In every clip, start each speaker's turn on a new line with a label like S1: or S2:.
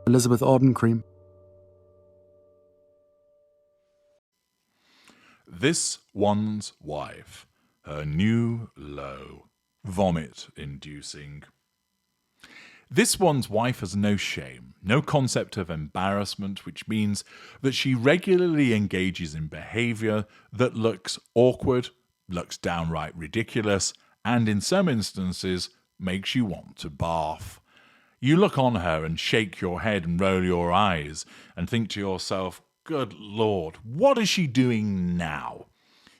S1: Elizabeth Arden cream.
S2: This one's wife, her new low, vomit-inducing. This one's wife has no shame, no concept of embarrassment, which means that she regularly engages in behaviour that looks awkward, looks downright ridiculous, and in some instances makes you want to barf. You look on her and shake your head and roll your eyes and think to yourself, good Lord, what is she doing now?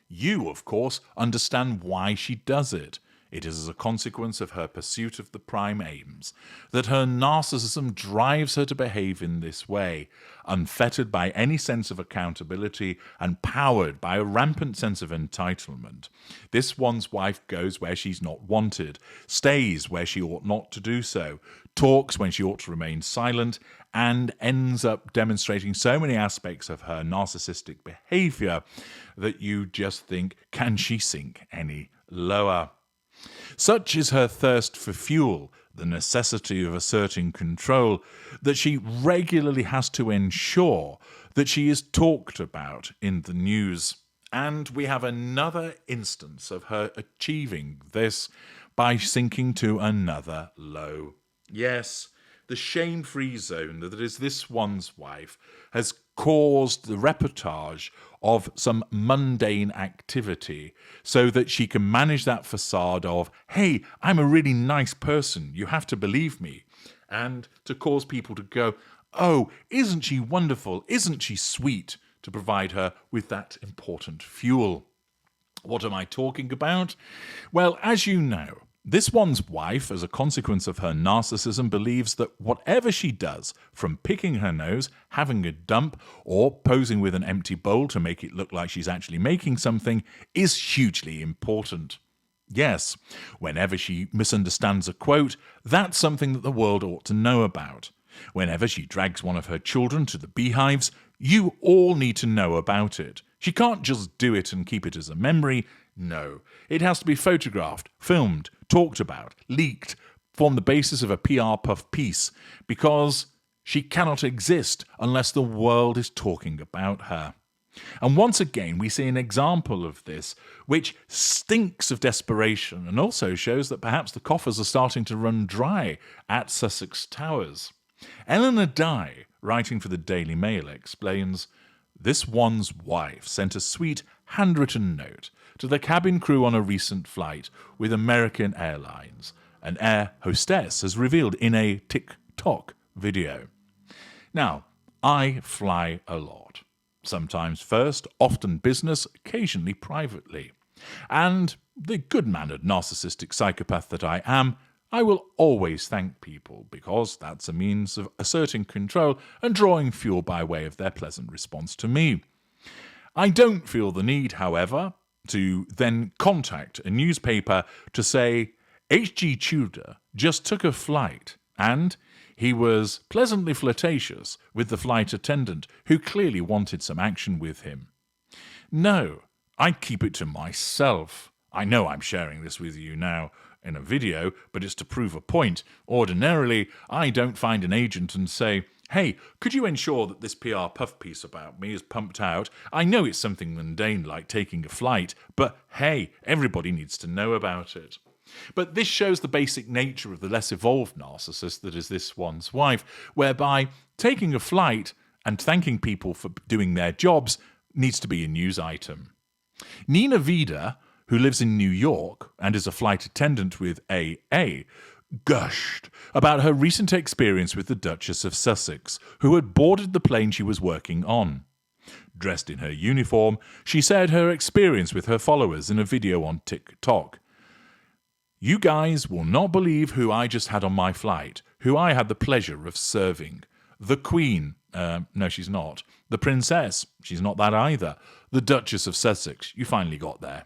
S2: You, of course, understand why she does it. It is as a consequence of her pursuit of the prime aims, that her narcissism drives her to behave in this way, unfettered by any sense of accountability and powered by a rampant sense of entitlement. This one's wife goes where she's not wanted, stays where she ought not to do so, talks when she ought to remain silent, and ends up demonstrating so many aspects of her narcissistic behaviour that you just think, can she sink any lower? Such is her thirst for fuel, the necessity of asserting control, that she regularly has to ensure that she is talked about in the news. And we have another instance of her achieving this by sinking to another low. Yes, the shame-free zone that is this one's wife has caused the reportage of some mundane activity so that she can manage that facade of, hey, I'm a really nice person, you have to believe me, and to cause people to go, oh, isn't she wonderful, isn't she sweet, to provide her with that important fuel. What am I talking about? Well, as you know, this one's wife, as a consequence of her narcissism, believes that whatever she does, from picking her nose, having a dump, or posing with an empty bowl to make it look like she's actually making something, is hugely important. Yes, whenever she misunderstands a quote, that's something that the world ought to know about. Whenever she drags one of her children to the beehives, you all need to know about it. She can't just do it and keep it as a memory. No, it has to be photographed, filmed, talked about, leaked, form the basis of a PR puff piece, because she cannot exist unless the world is talking about her. And once again, we see an example of this, which stinks of desperation and also shows that perhaps the coffers are starting to run dry at Sussex Towers. Eleanor Dye, writing for the Daily Mail, explains, this one's wife sent a sweet handwritten note to the cabin crew on a recent flight with American Airlines, an air hostess has revealed in a TikTok video. Now, I fly a lot. Sometimes first, often business, occasionally privately. And the good-mannered narcissistic psychopath that I am, I will always thank people because that's a means of asserting control and drawing fuel by way of their pleasant response to me. I don't feel the need, however, to then contact a newspaper to say, H.G. Tudor just took a flight and he was pleasantly flirtatious with the flight attendant who clearly wanted some action with him. No, I keep it to myself. I know I'm sharing this with you now in a video, but it's to prove a point. Ordinarily, I don't find an agent and say, hey, could you ensure that this PR puff piece about me is pumped out? I know it's something mundane like taking a flight, but hey, everybody needs to know about it. But this shows the basic nature of the less evolved narcissist that is this one's wife, whereby taking a flight and thanking people for doing their jobs needs to be a news item. Nina Vida, who lives in New York and is a flight attendant with AA, gushed about her recent experience with the Duchess of Sussex, who had boarded the plane she was working on. Dressed in her uniform, she shared her experience with her followers in a video on TikTok. You guys will not believe who I just had on my flight, who I had the pleasure of serving. The Queen, no she's not. The Princess, she's not that either. The Duchess of Sussex, you finally got there.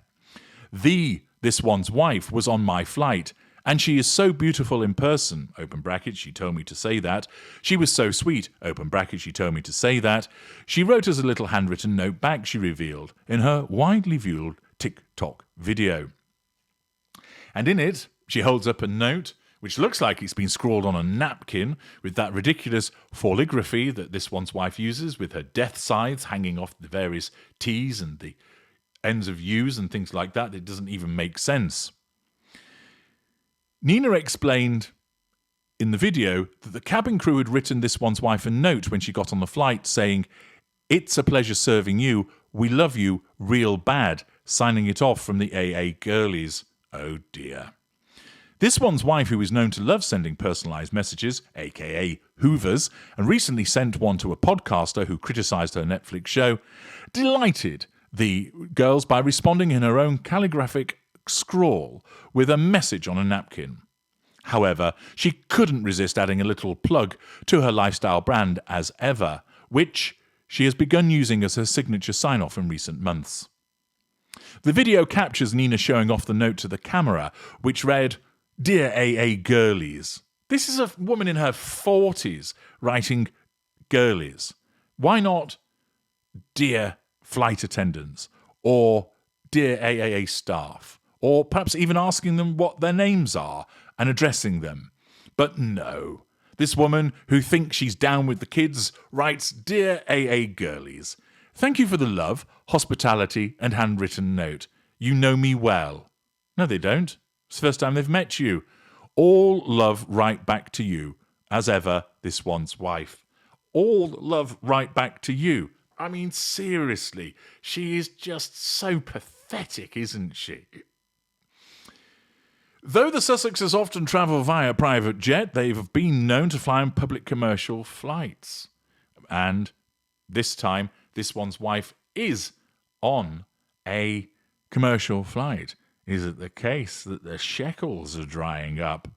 S2: This one's wife was on my flight, and she is so beautiful in person, open brackets, she told me to say that. She was so sweet, open brackets, she told me to say that. She wrote us a little handwritten note back, she revealed, in her widely viewed TikTok video. And in it, she holds up a note which looks like it's been scrawled on a napkin with that ridiculous foligraphy that this one's wife uses, with her death sides hanging off the various T's and the ends of U's and things like that. It doesn't even make sense. Nina explained in the video that the cabin crew had written this one's wife a note when she got on the flight saying, "It's a pleasure serving you. We love you real bad," signing it off from the AA girlies. Oh dear. This one's wife, who is known to love sending personalised messages, aka Hoovers, and recently sent one to a podcaster who criticised her Netflix show, delighted the girls by responding in her own calligraphic scrawl with a message on a napkin. However, she couldn't resist adding a little plug to her lifestyle brand as ever, which she has begun using as her signature sign-off in recent months. The video captures Nina showing off the note to the camera, which read, "Dear AA girlies." This is a woman in her 40s writing girlies. Why not "Dear flight attendants" or "Dear AAA staff"? Or perhaps even asking them what their names are and addressing them. But no. This woman, who thinks she's down with the kids, writes, "Dear AA girlies, thank you for the love, hospitality and handwritten note. You know me well." No, they don't. It's the first time they've met you. All love right back to you. As ever, this one's wife. All love right back to you. I mean, seriously, she is just so pathetic, isn't she? Though the Sussexes often travel via private jet, they've been known to fly on public commercial flights. And this time, this one's wife is on a commercial flight. Is it the case that the shekels are drying up?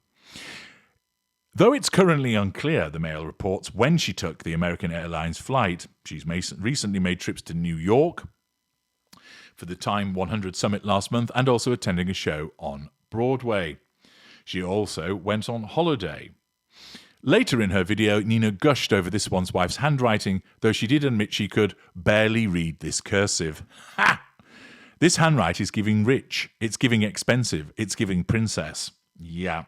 S2: Though it's currently unclear, the Mail reports, when she took the American Airlines flight, she's recently made trips to New York for the Time 100 Summit last month and also attending a show on Broadway. She also went on holiday. Later in her video, Nina gushed over this one's wife's handwriting, though she did admit she could barely read this cursive. Ha! This handwriting is giving rich, it's giving expensive, it's giving princess. Yeah.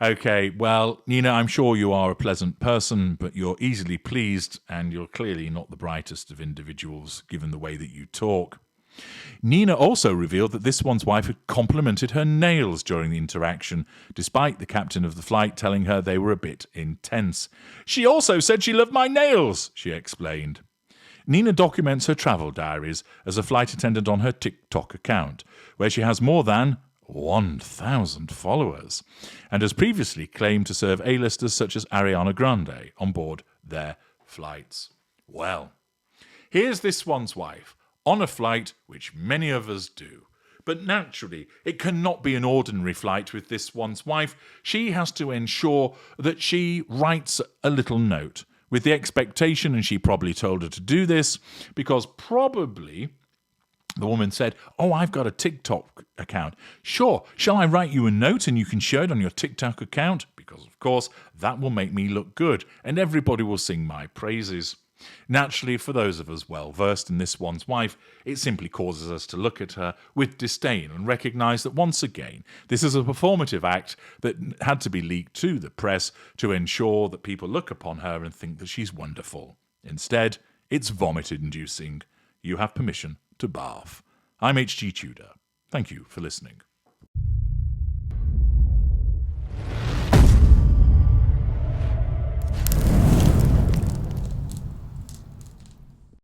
S2: Okay, well, Nina, I'm sure you are a pleasant person, but you're easily pleased, and you're clearly not the brightest of individuals, given the way that you talk. Nina also revealed that this one's wife had complimented her nails during the interaction, despite the captain of the flight telling her they were a bit intense. "She also said she loved my nails," she explained. Nina documents her travel diaries as a flight attendant on her TikTok account, where she has more than 1,000 followers, and has previously claimed to serve A-listers such as Ariana Grande on board their flights. Well, here's this one's wife on a flight, which many of us do. But naturally, it cannot be an ordinary flight with this one's wife. She has to ensure that she writes a little note with the expectation, and she probably told her to do this, because probably the woman said, "Oh, I've got a TikTok account. Sure, shall I write you a note and you can share it on your TikTok account? Because, of course, that will make me look good and everybody will sing my praises." Naturally, for those of us well versed in this one's wife, it simply causes us to look at her with disdain and recognise that once again, this is a performative act that had to be leaked to the press to ensure that people look upon her and think that she's wonderful. Instead, it's vomit-inducing. You have permission to barf. I'm HG Tudor. Thank you for listening.